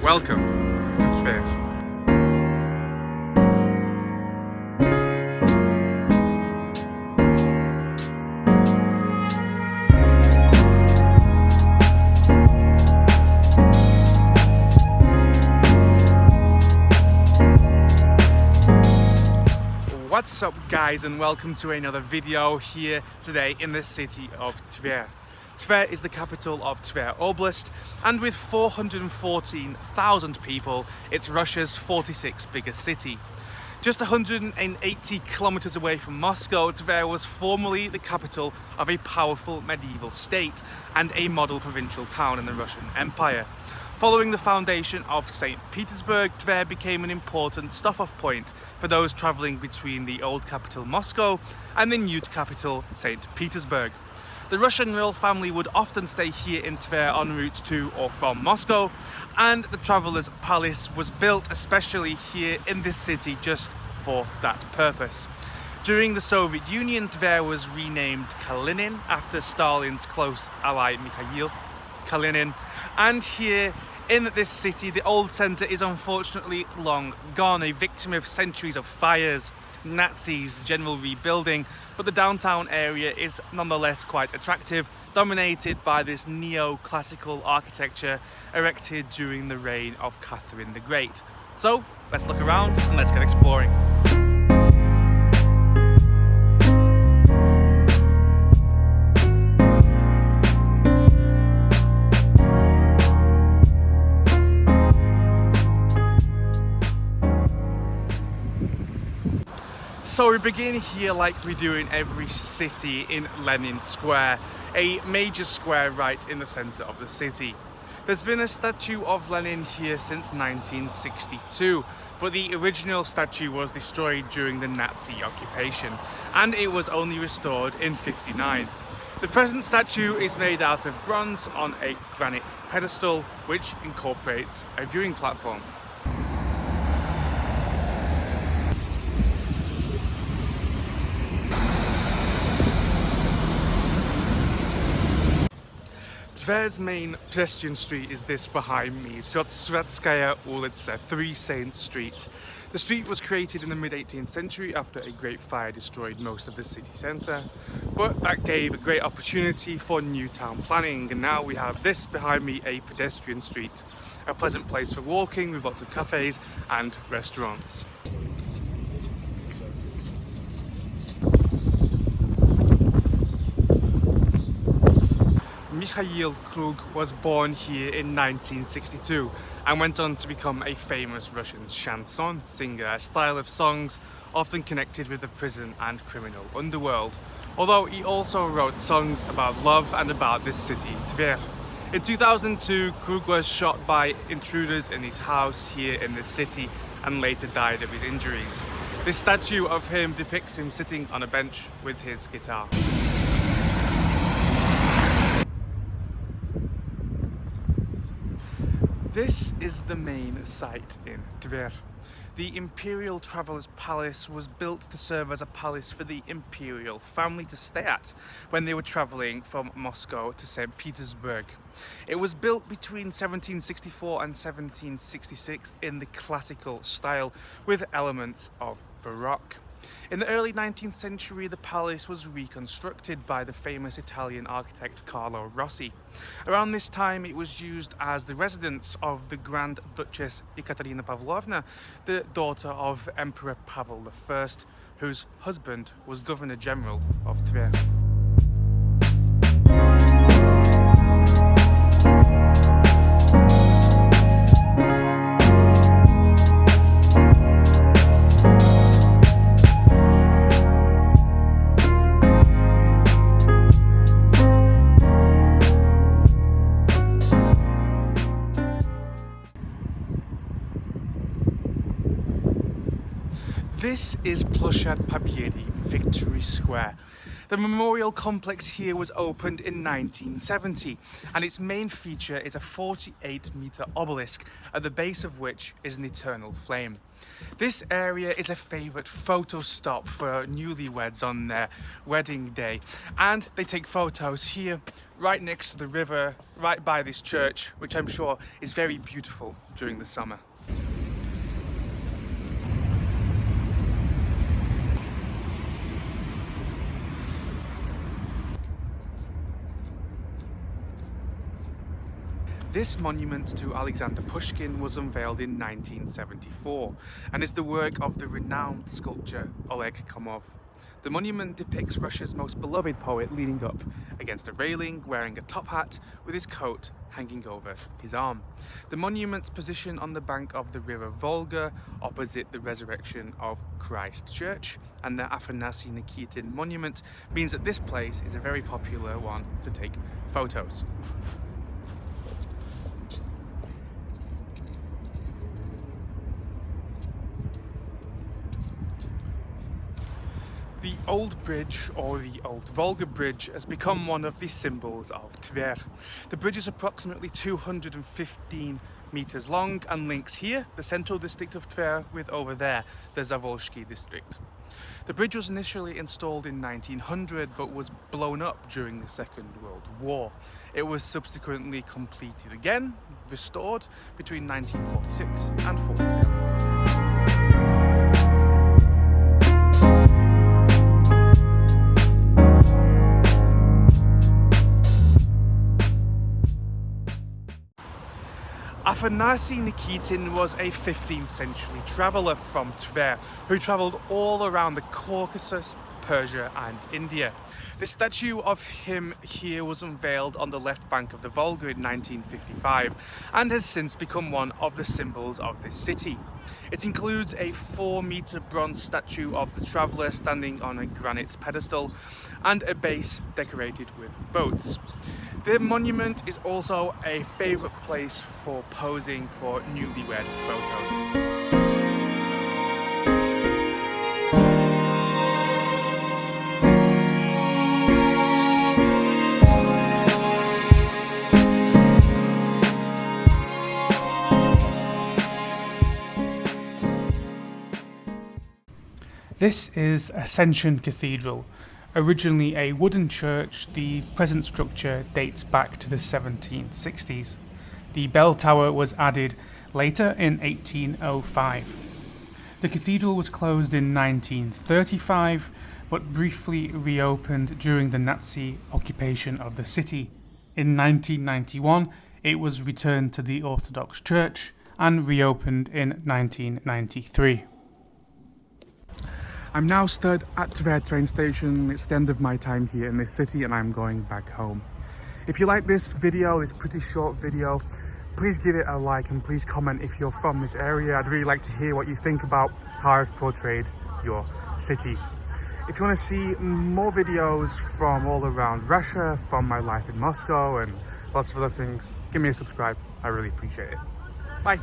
Welcome to Tver. What's up guys, and welcome to another video here today in the city of Tver. Tver is the capital of Tver Oblast, and with 414,000 people, it's Russia's 46th biggest city. Just 180 kilometers away from Moscow, Tver was formerly the capital of a powerful medieval state and a model provincial town in the Russian Empire. Following the foundation of St. Petersburg, Tver became an important stop-off point for those travelling between the old capital Moscow and the new capital St. Petersburg. The Russian royal family would often stay here in Tver en route to or from Moscow, and the Traveller's Palace was built especially here in this city just for that purpose. During the Soviet Union, Tver was renamed Kalinin after Stalin's close ally Mikhail Kalinin, and here in this city, the old centre is unfortunately long gone, a victim of centuries of fires, Nazis, general rebuilding, but the downtown area is nonetheless quite attractive, dominated by this neo-classical architecture erected during the reign of Catherine the Great. So let's look around and let's get exploring. So we begin here like we do in every city in Lenin Square, a major square right in the centre of the city. There's been a statue of Lenin here since 1962, but the original statue was destroyed during the Nazi occupation, and it was only restored in '59. The present statue is made out of bronze on a granite pedestal, which incorporates a viewing platform. Tver's main pedestrian street is this behind me, Tverskaya Ulitsa, 3 Saints Street. The street was created in the mid-18th century after a great fire destroyed most of the city centre, but that gave a great opportunity for new town planning, and now we have this behind me, a pedestrian street, a pleasant place for walking with lots of cafes and restaurants. Mikhail Krug was born here in 1962 and went on to become a famous Russian chanson singer, a style of songs often connected with the prison and criminal underworld, although he also wrote songs about love and about this city, Tver. In 2002, Krug was shot by intruders in his house here in this city and later died of his injuries. This statue of him depicts him sitting on a bench with his guitar. This is the main site in Tver. The Imperial Traveller's Palace was built to serve as a palace for the imperial family to stay at when they were travelling from Moscow to St. Petersburg. It was built between 1764 and 1766 in the classical style with elements of Baroque. In the early 19th century, the palace was reconstructed by the famous Italian architect Carlo Rossi. Around this time, it was used as the residence of the Grand Duchess Ekaterina Pavlovna, the daughter of Emperor Pavel I, whose husband was Governor General of Tver. This is Ploshad Pobyedy, Victory Square. The memorial complex here was opened in 1970, and its main feature is a 48-meter obelisk, at the base of which is an eternal flame. This area is a favourite photo stop for newlyweds on their wedding day, and they take photos here, right next to the river, right by this church, which I'm sure is very beautiful during the summer. This monument to Alexander Pushkin was unveiled in 1974 and is the work of the renowned sculptor Oleg Komov. The monument depicts Russia's most beloved poet leaning up against a railing, wearing a top hat with his coat hanging over his arm. The monument's position on the bank of the river Volga, opposite the Resurrection of Christ Church and the Afanasy Nikitin monument, means that this place is a very popular one to take photos. The Old Bridge, or the Old Volga Bridge, has become one of the symbols of Tver. The bridge is approximately 215 meters long and links here, the central district of Tver, with over there, the Zavolzhsky district. The bridge was initially installed in 1900 but was blown up during the Second World War. It was subsequently completed again, restored between 1946 and 47. Afanasy Nikitin was a 15th century traveller from Tver who travelled all around the Caucasus, Persia and India. The statue of him here was unveiled on the left bank of the Volga in 1955 and has since become one of the symbols of this city. It includes a 4-meter bronze statue of the traveller standing on a granite pedestal and a base decorated with boats. The monument is also a favourite place for posing for newlywed photos. This is Ascension Cathedral. Originally a wooden church, the present structure dates back to the 1760s. The bell tower was added later in 1805. The cathedral was closed in 1935, but briefly reopened during the Nazi occupation of the city. In 1991, it was returned to the Orthodox Church and reopened in 1993. I'm now stood at Tver train station. It's the end of my time here in this city and I'm going back home. If you like this video, this pretty short video, please give it a like and please comment if you're from this area. I'd really like to hear what you think about how I've portrayed your city. If you want to see more videos from all around Russia, from my life in Moscow and lots of other things, give me a subscribe. I really appreciate it. Bye.